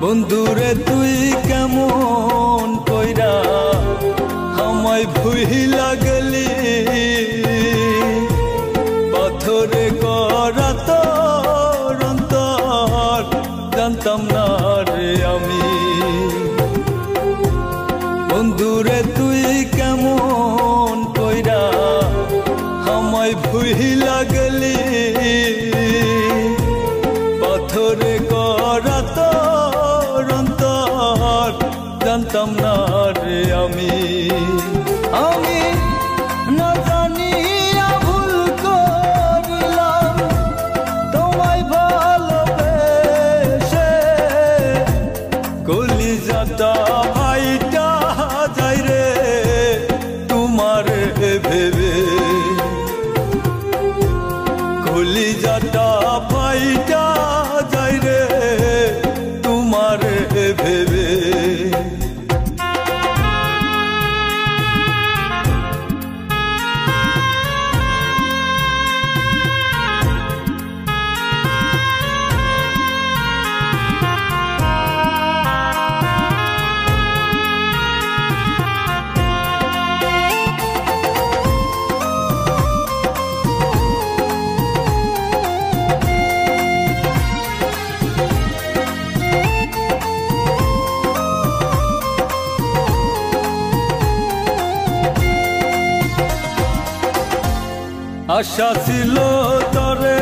বন্ধুরে তুই কেমন কইরা আমায় ভুইলা গেলি, পাথরে গড়া তোর অন্তর জানতাম না রে আমি। বন্ধুরে তুই কেমন কইরা আমায় ভুইলা গেলি, পাথরে গড়া তোর অন্তর জানতাম না রে আমি। আমি না জানিয়া ভুল করিলাম তোমায় ভালোবেসে, কলিজাটা ভাইটা যাই রে তোমার ভেবে, কলিজাটা ভাইটা যাই রে তোমার ভেবে। আশা ছিল তরে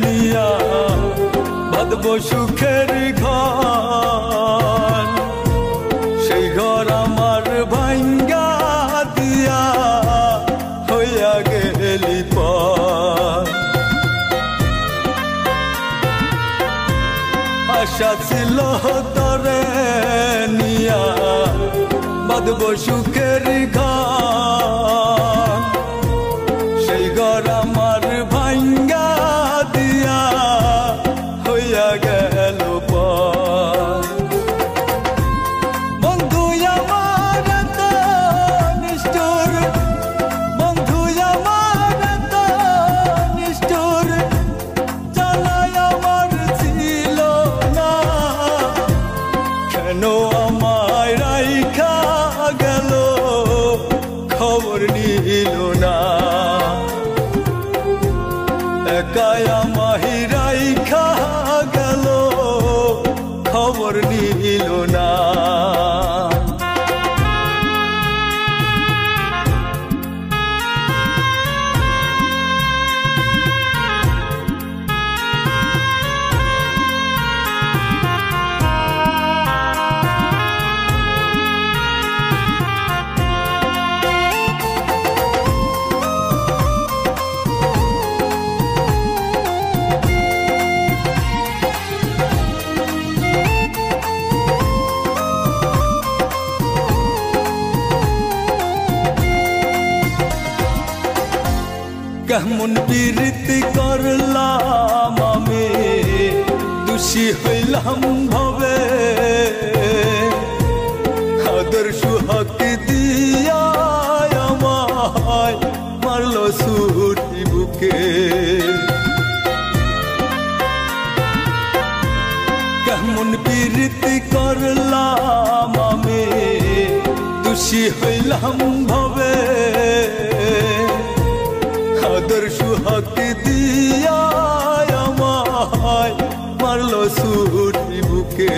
নিয়া বাঁধব সুখের ঘর, সেই ঘর আমার ভাঙ্গা দিয়া হইয়া গেলি পর। আশা ছিল তরে নিয়া বাঁধব সুখের ঘর, সেই ঘর আমার ভাঙ্গা দিয়া হইয়া গেল পর। বন্ধু আমার এত নিষ্ঠুর, বন্ধু আমার এত নিষ্ঠুর, জানাই আমার ছিল না, কেন আমায় রাইখা গেল খবর নিল না। একাই আমায় রাইখা গেল খবর নিল না। কেমন প্রীতি করলাম আমি, দোষী হইলাম ভবে, আদর সুহাগ দিয়া আমায় মারল ছুরি বুকে। কেমন প্রীতি করলাম আমি, দোষী হইলাম ভবে, আদর সুহাগ দিয়া আমায় মারল ছুরি বুকে।